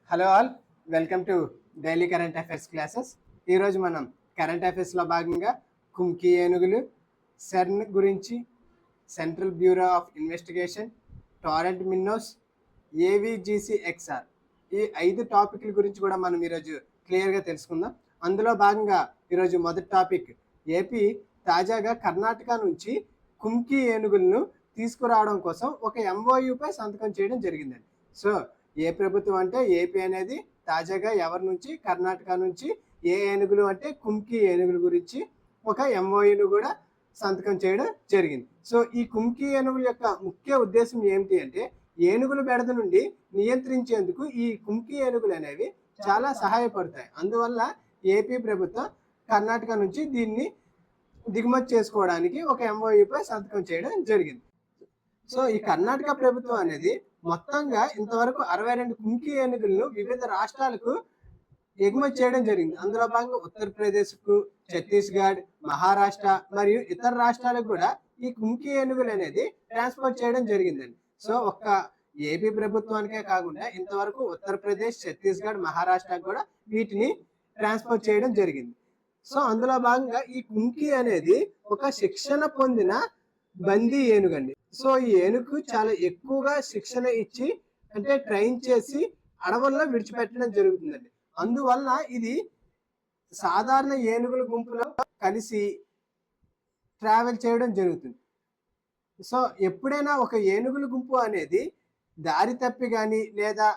Hello all, welcome to daily current affairs classes. ఈరోజు మనం కరెంట్ అఫైర్స్లో భాగంగా కుంకి ఏనుగులు, సెర్న్ గురించి, Central Bureau of Investigation, torrent minnows, AVGC XR ఈ 5 టాపిక్ల గురించి కూడా మనం ఈరోజు క్లియర్గా తెలుసుకుందాం. అందులో భాగంగా ఈరోజు మొదటి టాపిక్, ఏపీ తాజాగా కర్ణాటక నుంచి కుంకి ఏనుగులను తీసుకురావడం కోసం ఒక ఎంఓయూపై సంతకం చేయడం జరిగిందండి. సో ఏ ప్రభుత్వం అంటే ఏపీ అనేది తాజాగా ఎవరి నుంచి, కర్ణాటక నుంచి ఏ ఏనుగులు అంటే కుంకి ఏనుగుల గురించి ఒక ఎంఓయూను కూడా సంతకం చేయడం జరిగింది. సో ఈ కుంకి ఏనుగుల యొక్క ముఖ్య ఉద్దేశం ఏమిటి అంటే ఏనుగుల బెడద నుండి నియంత్రించేందుకు ఈ కుంకి ఏనుగులు అనేవి చాలా సహాయపడతాయి. అందువల్ల ఏపీ ప్రభుత్వం కర్ణాటక నుంచి దీన్ని దిగుమతి చేసుకోవడానికి ఒక ఎంఓయూపై సంతకం చేయడం జరిగింది. సో ఈ కర్ణాటక ప్రభుత్వం అనేది మొత్తంగా ఇంతవరకు 62 కుంకి ఏనుగులను వివిధ రాష్ట్రాలకు ఎగుమతి చేయడం జరిగింది. అందులో భాగంగా ఉత్తరప్రదేశ్కు, ఛత్తీస్గఢ్, మహారాష్ట్ర మరియు ఇతర రాష్ట్రాలకు కూడా ఈ కుంకి ఏనుగులు అనేది ట్రాన్స్పోర్ట్ చేయడం జరిగిందండి. సో ఒక్క ఏపీ ప్రభుత్వానికే కాకుండా ఇంతవరకు ఉత్తరప్రదేశ్, ఛత్తీస్గఢ్, మహారాష్ట్రకు కూడా వీటిని ట్రాన్స్పోర్ట్ చేయడం జరిగింది. సో అందులో భాగంగా ఈ కుంకి అనేది ఒక శిక్షణ పొందిన బందీ ఏనుగండి. సో ఈ ఏనుగు చాలా ఎక్కువగా శిక్షణ ఇచ్చి అంటే ట్రైన్ చేసి అడవుల్లో విడిచిపెట్టడం జరుగుతుందండి. అందువల్ల ఇది సాధారణ ఏనుగుల గుంపులో కలిసి ట్రావెల్ చేయడం జరుగుతుంది. సో ఎప్పుడైనా ఒక ఏనుగుల గుంపు అనేది దారి తప్పి కానీ లేదా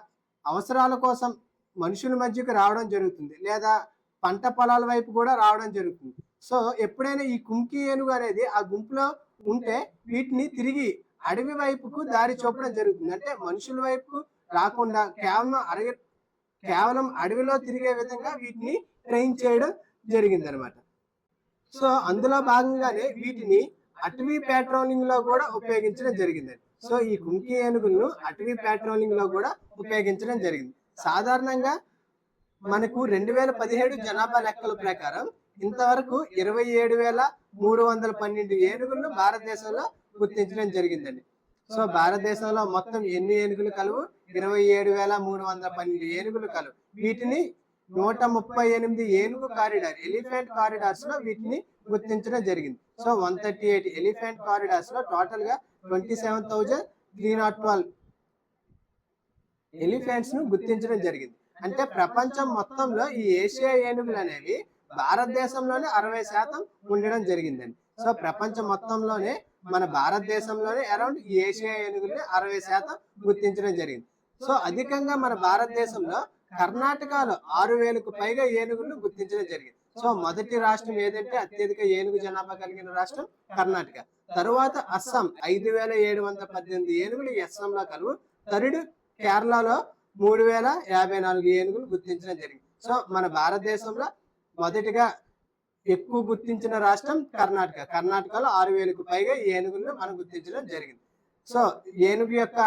అవసరాల కోసం మనుషుల మధ్యకు రావడం జరుగుతుంది, లేదా పంట పొలాల వైపు కూడా రావడం జరుగుతుంది. సో ఎప్పుడైనా ఈ కుంకి ఏనుగు అనేది ఆ గుంపులో ఉంటే వీటిని తిరిగి అడవి వైపుకు దారి చూపడం జరుగుతుంది. అంటే మనుషుల వైపు రాకుండా కేవలం అడవిలో తిరిగే విధంగా వీటిని ట్రైన్ చేయడం జరిగింది అనమాట. సో అందులో భాగంగానే వీటిని అటవీ పెట్రోలింగ్ లో కూడా ఉపయోగించడం జరిగిందండి. సో ఈ కుంకి ఏనుగులను అటవీ పెట్రోలింగ్ లో కూడా ఉపయోగించడం జరిగింది. సాధారణంగా మనకు 2017 జనాభా లెక్కల ప్రకారం ఇంతవరకు 27,312 ఏనుగులను భారతదేశంలో గుర్తించడం జరిగిందండి. సో భారతదేశంలో మొత్తం ఎన్ని ఏనుగులు కలవు? 27,312 ఏనుగులు కలవు. వీటిని 138 ఏనుగు కారిడార్, ఎలిఫెంట్ కారిడార్స్ లో వీటిని గుర్తించడం జరిగింది. సో 138 ఎలిఫెంట్ కారిడార్స్ లో టోటల్ గా 27,312 ఎలిఫెంట్స్ ను గుర్తించడం జరిగింది. అంటే ప్రపంచం మొత్తంలో ఈ ఏషియా ఏనుగులు అనేవి భారతదేశంలోనే 60% ఉండడం జరిగిందండి. సో ప్రపంచం మొత్తంలోనే మన భారతదేశంలోనే అరౌండ్ ఏషియా ఏనుగుల్ని 60% గుర్తించడం జరిగింది. సో అధికంగా మన భారతదేశంలో కర్ణాటకలో 6,000కు పైగా ఏనుగులను గుర్తించడం జరిగింది. సో మొదటి రాష్ట్రం ఏదంటే అత్యధిక ఏనుగు జనాభా కలిగిన రాష్ట్రం కర్ణాటక. తరువాత అస్సాం 5,718 ఏనుగులు అస్సాంలో కలువు. థర్డ్ కేరళలో 3,054 ఏనుగులు గుర్తించడం జరిగింది. సో మన భారతదేశంలో మొదటిగా ఎక్కువ గుర్తించిన రాష్ట్రం కర్ణాటక. కర్ణాటకలో 6,000కు పైగా ఏనుగులను మనం గుర్తించడం జరిగింది. సో ఏనుగు యొక్క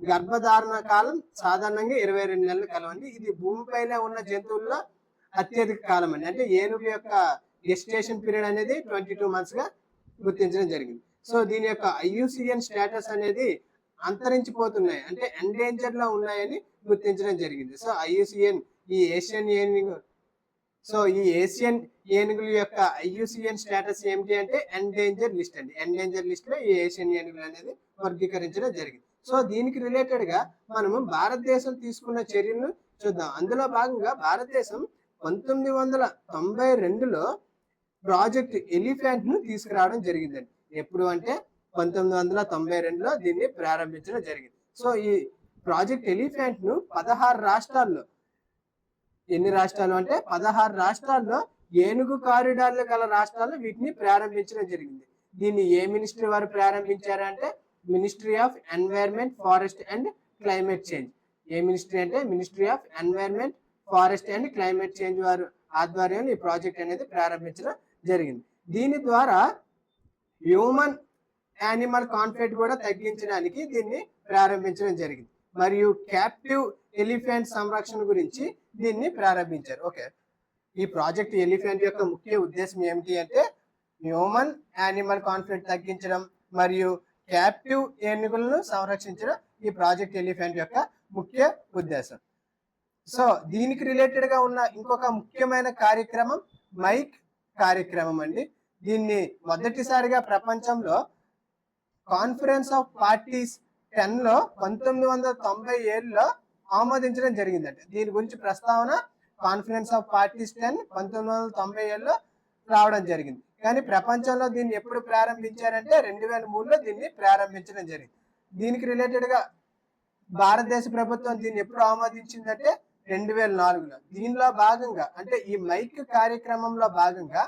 గర్భధారణ కాలం సాధారణంగా 22 నెలలు కలవండి. ఇది భూమిపైన ఉన్న జంతువుల్లో అత్యధిక కాలం అండి. అంటే ఏనుగు యొక్క గెస్టేషన్ పీరియడ్ అనేది 22 months గా గుర్తించడం జరిగింది. సో దీని యొక్క IUCN స్టేటస్ అనేది అంతరించిపోతున్నాయి, అంటే ఎండేంజర్ లో ఉన్నాయని గుర్తించడం జరిగింది. సో IUCN ఈ ఏషియన్ ఏనుగు, సో ఈ ఏషియన్ ఏనుగుల యొక్క IUCN స్టేటస్ ఏమిటి అంటే ఎండేంజర్ లిస్ట్ అండి. ఎండేంజర్ లిస్ట్ లో ఈ ఏషియన్ ఏనుగులు అనేది వర్గీకరించడం జరిగింది. సో దీనికి రిలేటెడ్ గా మనము భారతదేశం తీసుకున్న చర్యలను చూద్దాం. అందులో భాగంగా భారతదేశం 1992లో ప్రాజెక్ట్ ఎలిఫెంట్ ను తీసుకురావడం జరిగిందండి. ఎప్పుడు అంటే 1992లో దీన్ని ప్రారంభించడం జరిగింది. సో ఈ ప్రాజెక్ట్ ఎలిఫెంట్ ను 16 రాష్ట్రాల్లో, ఎన్ని రాష్ట్రాలు అంటే 16 రాష్ట్రాల్లో ఏనుగు కారిడార్లు గల రాష్ట్రాల్లో వీటిని ప్రారంభించడం జరిగింది. దీన్ని ఏ మినిస్ట్రీ వారు ప్రారంభించారంటే ministry of environment, forest and climate change. ఏ మినిస్ట్రీ అంటే ministry of environment, forest and climate change వారు ఆధ్వర్యంలో ఈ ప్రాజెక్ట్ అనేది ప్రారంభించడం జరిగింది. దీని ద్వారా హ్యూమన్ యానిమల్ కాన్ఫ్లిక్ట్ కూడా తగ్గించడానికి దీన్ని ప్రారంభించడం జరిగింది. మరియు క్యాప్టివ్ ఎలిఫెంట్ సంరక్షణ గురించి దీన్ని ప్రారంభించారు. ఓకే, ఈ ప్రాజెక్ట్ ఎలిఫెంట్ యొక్క ముఖ్య ఉద్దేశం ఏమిటి అంటే హ్యూమన్ యానిమల్ కాన్ఫ్లిక్ట్ తగ్గించడం మరియు క్యాప్టివ్ ఏనుగులను సంరక్షించడం ఈ ప్రాజెక్ట్ ఎలిఫెంట్ యొక్క ముఖ్య ఉద్దేశం. సో దీనికి రిలేటెడ్ గా ఉన్న ఇంకొక ముఖ్యమైన కార్యక్రమం మైక్ కార్యక్రమం అండి. దీన్ని మొదటిసారిగా ప్రపంచంలో కాన్ఫరెన్స్ ఆఫ్ పార్టీస్ 10 లో 1997లో ఆమోదించడం జరిగిందండి. దీని గురించి ప్రస్తావన కాన్ఫరెన్స్ ఆఫ్ పార్టీస్ 10 1997లో రావడం జరిగింది. కానీ ప్రపంచంలో దీన్ని ఎప్పుడు ప్రారంభించారంటే 2003లో దీన్ని ప్రారంభించడం జరిగింది. దీనికి రిలేటెడ్ గా భారతదేశ ప్రభుత్వం దీన్ని ఎప్పుడు ఆమోదించిందంటే 2004లో. దీనిలో భాగంగా అంటే ఈ మైక్ కార్యక్రమంలో భాగంగా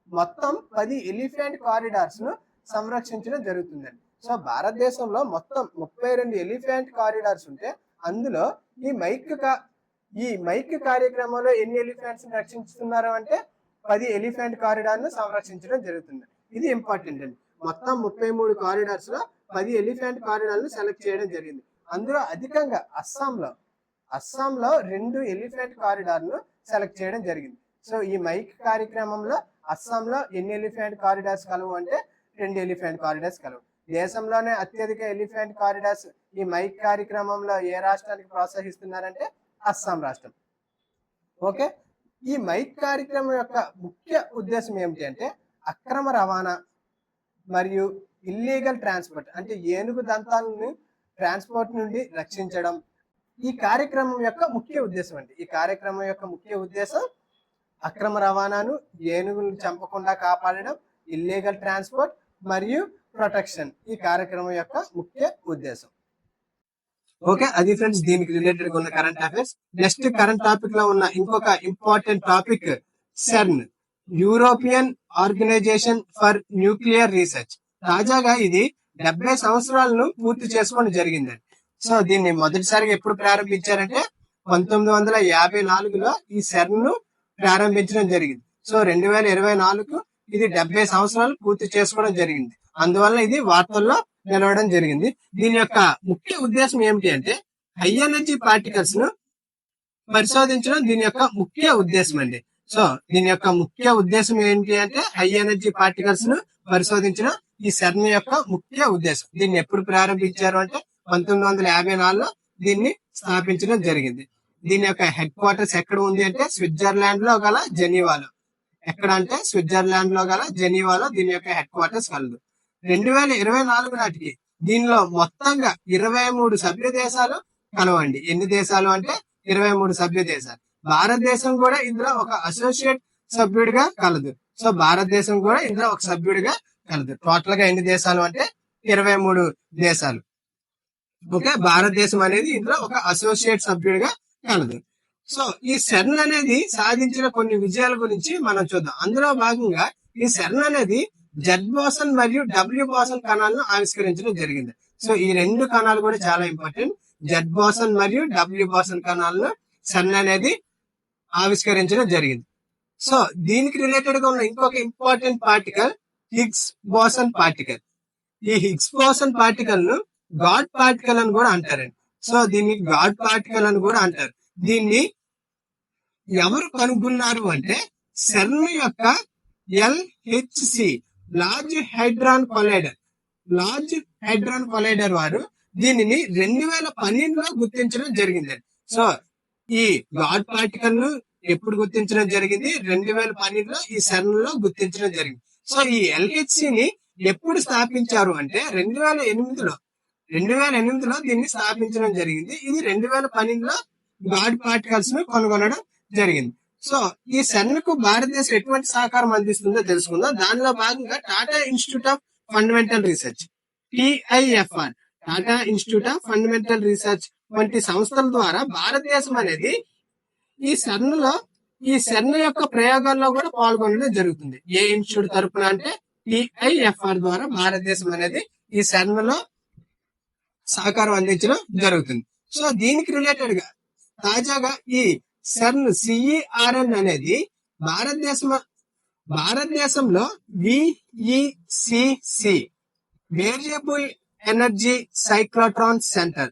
మొత్తం 10 ఎలిఫెంట్ కారిడార్స్ ను సంరక్షించడం జరుగుతుందండి. సో భారతదేశంలో మొత్తం 32 ఎలిఫెంట్ కారిడార్స్ ఉంటే అందులో ఈ మైక్ కార్యక్రమంలో ఎన్ని ఎలిఫెంట్స్ రక్షిస్తున్నారు అంటే 10 ఎలిఫెంట్ కారిడార్ ను సంరక్షించడం జరుగుతుంది. ఇది ఇంపార్టెంట్ అండి. మొత్తం 33 కారిడార్స్ లో 10 ఎలిఫెంట్ కారిడార్ ను సెలెక్ట్ చేయడం జరిగింది. అందులో అధికంగా అస్సాంలో 2 ఎలిఫెంట్ కారిడార్ ను సెలెక్ట్ చేయడం జరిగింది. సో ఈ మైక్ కార్యక్రమంలో అస్సాంలో ఎన్ని ఎలిఫెంట్ కారిడార్స్ కలవు అంటే 2 ఎలిఫెంట్ కారిడార్స్ కలవు. దేశంలోనే అత్యధిక ఎలిఫెంట్ కారిడార్స్ ఈ మైక్ కార్యక్రమంలో ఏ రాష్ట్రానికి ప్రోత్సహిస్తున్నారంటే అస్సాం రాష్ట్రం. ఓకే, ఈ మైక్ కార్యక్రమం యొక్క ముఖ్య ఉద్దేశం ఏమిటి అంటే అక్రమ రవాణా మరియు ఇల్లీగల్ ట్రాన్స్పోర్ట్ అంటే ఏనుగు దంతాలను ట్రాన్స్పోర్ట్ నుండి రక్షించడం ఈ కార్యక్రమం యొక్క ముఖ్య ఉద్దేశం అండి. ఈ కార్యక్రమం యొక్క ముఖ్య ఉద్దేశం అక్రమ రవాణాను, ఏనుగులను చంపకుండా కాపాడడం, ఇల్లీగల్ ట్రాన్స్పోర్ట్ మరియు ప్రొటెక్షన్ ఈ కార్యక్రమం యొక్క ముఖ్య ఉద్దేశం. ఓకే, అది ఫ్రెండ్స్ దీనికి రిలేటెడ్ గా ఉన్న current affairs. Next current topic లో ఉన్న ఇంకొక important topic CERN, European Organization for Nuclear Research. తాజాగా ఇది 70 సంవత్సరాలను పూర్తి చేసుకోవడం జరిగిందండి. సో దీన్ని మొదటిసారిగా ఎప్పుడు ప్రారంభించారంటే 1954లో ఈ సెర్న్ ను ప్రారంభించడం జరిగింది. సో 2024 ఇది 70 సంవత్సరాలు పూర్తి చేసుకోవడం జరిగింది. అందువల్ల ఇది వార్తల్లో నిలవడం జరిగింది. దీని యొక్క ముఖ్య ఉద్దేశం ఏమిటి అంటే హై ఎనర్జీ పార్టికల్స్ ను పరిశోధించడం దీని యొక్క ముఖ్య ఉద్దేశం అండి. సో దీని యొక్క ముఖ్య ఉద్దేశం ఏంటి అంటే హై ఎనర్జీ పార్టికల్స్ ను పరిశోధించడం ఈ సెర్న్ యొక్క ముఖ్య ఉద్దేశం. దీన్ని ఎప్పుడు ప్రారంభించారు అంటే 1954లో దీన్ని స్థాపించడం జరిగింది. దీని యొక్క హెడ్ క్వార్టర్స్ ఎక్కడ ఉంది అంటే స్విట్జర్లాండ్ లో గల జెనీవాలో. ఎక్కడ అంటే స్విట్జర్లాండ్ లో గల జెనీవాలో దీని యొక్క హెడ్ క్వార్టర్స్ కలదు. 2024 నాటికి దీనిలో మొత్తంగా 23 సభ్య దేశాలు కలవండి. ఎన్ని దేశాలు అంటే 23 సభ్య దేశాలు. భారతదేశం కూడా ఇందులో ఒక అసోసియేట్ సభ్యుడిగా కలదు. సో భారతదేశం కూడా ఇందులో ఒక సభ్యుడిగా కలదు. టోటల్ గా ఎన్ని దేశాలు అంటే 23 దేశాలు. ఓకే, భారతదేశం అనేది ఇందులో ఒక అసోసియేట్ సభ్యుడిగా కలదు. సో ఈ సెర్న్ అనేది సాధించిన కొన్ని విజయాల గురించి మనం చూద్దాం. అందులో భాగంగా ఈ సెర్న్ అనేది జెడ్ బోసన్ మరియు డబ్ల్యూ బోసన్ కణాలను ఆవిష్కరించడం జరిగింది. సో ఈ 2 కణాలు కూడా చాలా ఇంపార్టెంట్. జెడ్ బోసన్ మరియు డబ్ల్యూ బోసన్ కణాలను సెర్న్ అనేది ఆవిష్కరించడం జరిగింది. సో దీనికి రిలేటెడ్ గా ఉన్న ఇంకొక important particle Higgs boson particle. ఈ హిగ్స్ బోసన్ పార్టికల్ ను గాడ్ పార్టికల్ అని కూడా అంటారండి. సో దీన్ని గాడ్ పార్టికల్ అని కూడా అంటారు. దీన్ని ఎవరు కనుగొన్నారు అంటే సెర్న్ యొక్క LHC లార్జ్ హైడ్రాన్ కొలైడర్ వారు దీనిని 2012లో గుర్తించడం జరిగిందండి. సో ఈ గాడ్ పార్టికల్ ను ఎప్పుడు గుర్తించడం జరిగింది? 2012లో ఈ సెర్న్ లో గుర్తించడం జరిగింది. సో ఈ LHC ని ఎప్పుడు స్థాపించారు అంటే 2008లో దీన్ని స్థాపించడం జరిగింది. ఇది 2012లో గాడ్ పార్టికల్స్ ను కనుగొనడం జరిగింది. సో ఈ సెర్న్ కు భారతదేశం ఎటువంటి సహకారం అందిస్తుందో తెలుసుకుందాం. దానిలో భాగంగా Tata institute of fundamental research TIFR Tata institute of fundamental research వంటి సంస్థల ద్వారా భారతదేశం అనేది ఈ సెర్న్ యొక్క ప్రయోగాల్లో కూడా పాల్గొనడం జరుగుతుంది. ఏ ఇన్స్టిట్యూట్ తరపున అంటే TIFR ద్వారా భారతదేశం అనేది ఈ సెర్న్ లో సహకారం అందించడం జరుగుతుంది. సో దీనికి రిలేటెడ్ గా తాజాగా ఈ సెర్న్ CERN అనేది భారతదేశంలో VECC variable energy cyclotron centre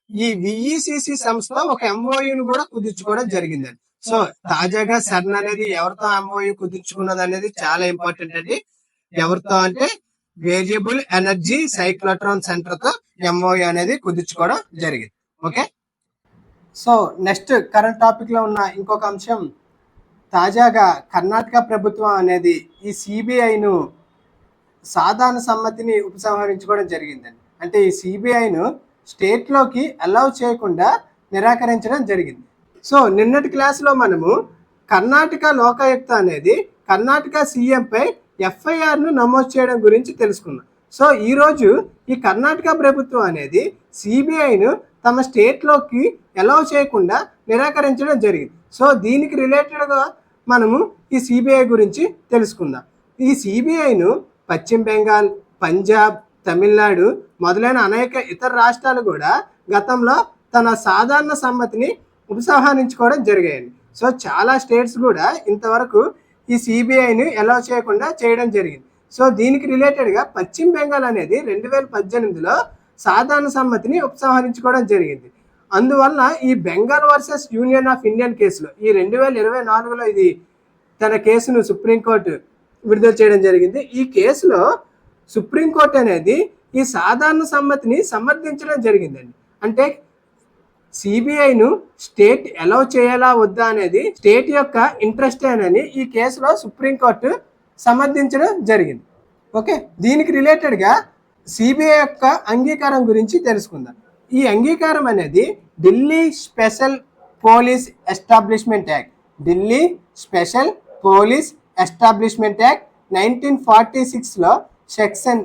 ఈ VECC సంస్థ ఒక MOU ను కూడా కుదుర్చుకోవడం జరిగిందండి. సో తాజాగా సెర్న్ అనేది ఎవరితో MOU కుదుర్చుకున్నది అనేది చాలా ఇంపార్టెంట్ అండి. ఎవరితో అంటే వేరియబుల్ ఎనర్జీ సైక్లోట్రాన్ సెంటర్ తో MOU అనేది కుదుర్చుకోవడం జరిగింది. ఓకే, సో నెక్స్ట్ కరెంట్ టాపిక్లో ఉన్న ఇంకొక అంశం, తాజాగా కర్ణాటక ప్రభుత్వం అనేది ఈ సిబిఐను సాధారణ సమ్మతిని ఉపసంహరించుకోవడం జరిగిందండి. అంటే ఈ సిబిఐను స్టేట్లోకి అలౌ చేయకుండా నిరాకరించడం జరిగింది. సో నిన్నటి క్లాస్లో మనము కర్ణాటక లోకాయుక్త అనేది కర్ణాటక సీఎంపై ఎఫ్ఐఆర్ను నమోదు చేయడం గురించి తెలుసుకున్నాం. సో ఈరోజు ఈ కర్ణాటక ప్రభుత్వం అనేది సిబిఐను తమ స్టేట్లోకి అలౌ చేయకుండా నిరాకరించడం జరిగింది. సో దీనికి రిలేటెడ్గా మనము ఈ సిబిఐ గురించి తెలుసుకుందాం. ఈ సిబిఐను పశ్చిమ బెంగాల్, పంజాబ్, తమిళనాడు మొదలైన అనేక ఇతర రాష్ట్రాలు కూడా గతంలో తన సాధారణ సమ్మతిని ఉపసంహరించుకోవడం జరిగాయండి. సో చాలా స్టేట్స్ కూడా ఇంతవరకు ఈ సిబిఐని అలౌ చేయకుండా చేయడం జరిగింది. సో దీనికి రిలేటెడ్గా పశ్చిమ బెంగాల్ అనేది 2018లో సాధారణ సమ్మతిని ఉపసంహరించుకోవడం జరిగింది. అందువల్ల ఈ Bengal versus union of Indian కేసులో ఈ 2024లో ఇది తన కేసును సుప్రీంకోర్టు విడుదల చేయడం జరిగింది. ఈ కేసులో సుప్రీంకోర్టు అనేది ఈ సాధారణ సమ్మతిని సమర్థించడం జరిగిందండి. అంటే సిబిఐను స్టేట్ అలౌ చేయాలా వద్దా అనేది స్టేట్ యొక్క ఇంట్రెస్ట్ అని ఈ కేసులో సుప్రీంకోర్టు సమర్థించడం జరిగింది. ఓకే, దీనికి రిలేటెడ్గా సిబిఐ యొక్క అంగీకారం గురించి తెలుసుకుందాం. ఈ అంగీకారం అనేది Delhi special police establishment act, Delhi special police establishment act 1946లో సెక్షన్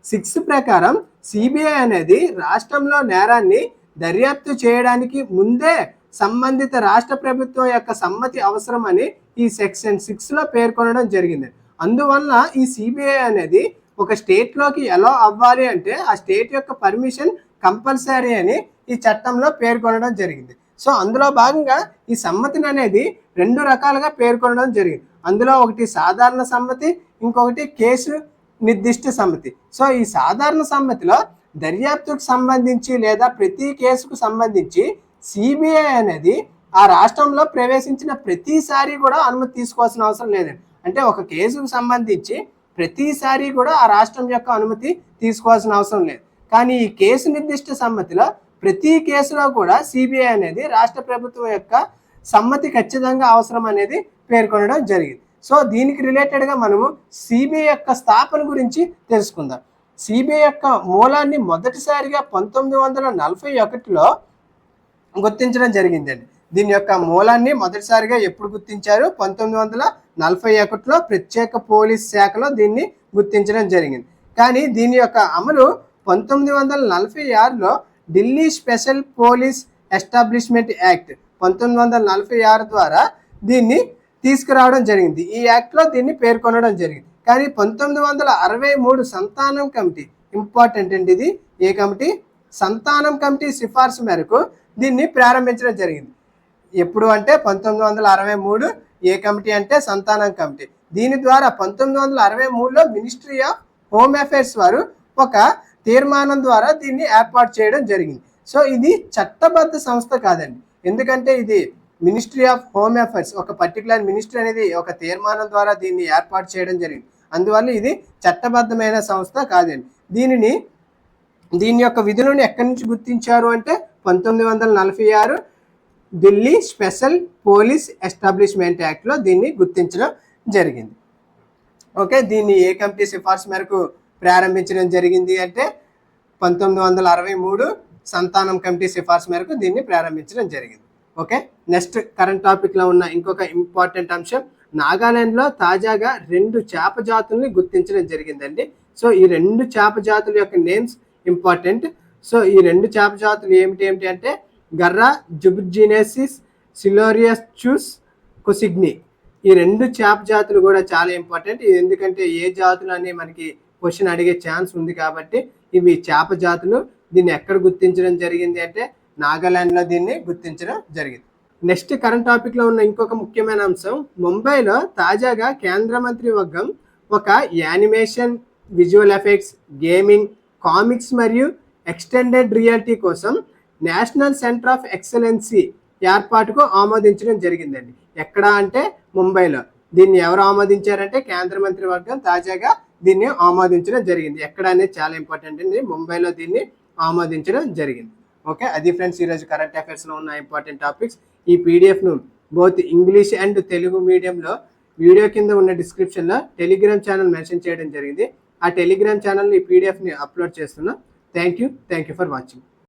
6 ప్రకారం సిబిఐ అనేది రాష్ట్రంలో నేరాన్ని దర్యాప్తు చేయడానికి ముందే సంబంధిత రాష్ట్ర ప్రభుత్వం యొక్క సమ్మతి అవసరమని ఈ సెక్షన్ 6లో పేర్కొనడం జరిగింది. అందువల్ల ఈ సిబిఐ అనేది ఒక స్టేట్లోకి ఎలా అవ్వాలి అంటే ఆ స్టేట్ యొక్క పర్మిషన్ కంపల్సరీ అని ఈ చట్టంలో పేర్కొనడం జరిగింది. సో అందులో భాగంగా ఈ సమ్మతిని అనేది 2 రకాలుగా పేర్కొనడం జరిగింది. అందులో ఒకటి సాధారణ సమ్మతి, ఇంకొకటి కేసు నిర్దిష్ట సమ్మతి. సో ఈ సాధారణ సమ్మతిలో దర్యాప్తుకు సంబంధించి లేదా ప్రతి కేసుకు సంబంధించి సిబిఐ అనేది ఆ రాష్ట్రంలో ప్రవేశించిన ప్రతిసారి కూడా అనుమతి తీసుకోవాల్సిన అవసరం లేదండి. అంటే ఒక కేసుకు సంబంధించి ప్రతిసారి కూడా ఆ రాష్ట్రం యొక్క అనుమతి తీసుకోవాల్సిన అవసరం లేదు. కానీ ఈ కేసు నిర్దిష్ట సమ్మతిలో ప్రతి కేసులో కూడా సిబిఐ అనేది రాష్ట్ర ప్రభుత్వం యొక్క సమ్మతి ఖచ్చితంగా అవసరం అనేది పేర్కొనడం జరిగింది. సో దీనికి రిలేటెడ్గా మనము సిబిఐ యొక్క స్థాపన గురించి తెలుసుకుందాం. సిబిఐ యొక్క మూలాన్ని మొదటిసారిగా 1941లో గుర్తించడం జరిగిందండి. దీని యొక్క మూలాన్ని మొదటిసారిగా ఎప్పుడు గుర్తించారు? 1941లో ప్రత్యేక పోలీస్ శాఖలో దీన్ని గుర్తించడం జరిగింది. కానీ దీని యొక్క అమలు 1946లో Delhi special police establishment act 1946 ద్వారా దీన్ని తీసుకురావడం జరిగింది. ఈ యాక్ట్లో దీన్ని పేర్కొనడం జరిగింది. కానీ 1963 సంతానం కమిటీ, ఇంపార్టెంట్ అండి ఇది, ఏ కమిటీ? సంతానం కమిటీ సిఫార్సు మేరకు దీన్ని ప్రారంభించడం జరిగింది. ఎప్పుడు అంటే 1963 ఏ కమిటీ అంటే సంతానం కమిటీ. దీని ద్వారా 1963లో మినిస్ట్రీ ఆఫ్ హోమ్ అఫైర్స్ వారు ఒక తీర్మానం ద్వారా దీన్ని ఏర్పాటు చేయడం జరిగింది. సో ఇది చట్టబద్ధ సంస్థ కాదండి. ఎందుకంటే ఇది మినిస్ట్రీ ఆఫ్ హోమ్ అఫైర్స్, ఒక పర్టికులర్ మినిస్ట్రీ అనేది ఒక తీర్మానం ద్వారా దీన్ని ఏర్పాటు చేయడం జరిగింది. అందువల్ల ఇది చట్టబద్ధమైన సంస్థ కాదండి. దీని యొక్క విధులను ఎక్కడి నుంచి గుర్తించారు అంటే 1946 ఢిల్లీ స్పెషల్ పోలీస్ ఎస్టాబ్లిష్మెంట్ యాక్ట్లో దీన్ని గుర్తించడం జరిగింది. ఓకే, దీన్ని ఏ కమిటీ సిఫార్సు మేరకు ప్రారంభించడం జరిగింది అంటే 1963 సంతానం కమిటీ సిఫార్సు మేరకు దీన్ని ప్రారంభించడం జరిగింది. ఓకే, నెక్స్ట్ కరెంట్ టాపిక్లో ఉన్న ఇంకొక ఇంపార్టెంట్ అంశం, నాగాలాండ్లో తాజాగా 2 చేప జాతుల్ని గుర్తించడం జరిగిందండి. సో ఈ 2 చేప జాతుల యొక్క నేమ్స్ ఇంపార్టెంట్. సో ఈ 2 చేప జాతులు ఏమిటి అంటే గర్రా జుబుజినెసిస్ సిలోరియస్ కొసిగ్ని. ఈ 2 చేప జాతులు కూడా చాలా ఇంపార్టెంట్. ఎందుకంటే ఏ జాతులు అని మనకి క్వశ్చన్ అడిగే ఛాన్స్ ఉంది కాబట్టి ఇవి చేప జాతులు. దీన్ని ఎక్కడ గుర్తించడం జరిగింది అంటే నాగాలాండ్లో దీన్ని గుర్తించడం జరిగింది. నెక్స్ట్ కరెంట్ టాపిక్లో ఉన్న ఇంకొక ముఖ్యమైన అంశం, ముంబైలో తాజాగా కేంద్ర మంత్రి వర్గం ఒక animation, visual effects, gaming, comics మరియు ఎక్స్టెండెడ్ రియాలిటీ కోసం నేషనల్ సెంటర్ ఆఫ్ ఎక్సలెన్సీ ఏర్పాటుకు ఆమోదించడం జరిగిందండి. ఎక్కడ అంటే ముంబైలో. దీన్ని ఎవరు ఆమోదించారంటే కేంద్ర మంత్రి వర్గం తాజాగా దీన్ని ఆమోదించడం జరిగింది. ఎక్కడ అనేది చాలా ఇంపార్టెంట్ అండి. ముంబైలో దీన్ని ఆమోదించడం జరిగింది. ఓకే, అది ఫ్రెండ్స్ ఈరోజు కరెంట్ అఫైర్స్లో ఉన్న ఇంపార్టెంట్ టాపిక్స్. ఈ పీడిఎఫ్ను బోత్ ఇంగ్లీష్ అండ్ తెలుగు మీడియంలో వీడియో కింద ఉన్న డిస్క్రిప్షన్లో టెలిగ్రామ్ ఛానల్ మెన్షన్ చేయడం జరిగింది. ఆ టెలిగ్రామ్ ఛానల్ ఈ పీడిఎఫ్ని అప్లోడ్ చేస్తున్నా. Thank you for watching.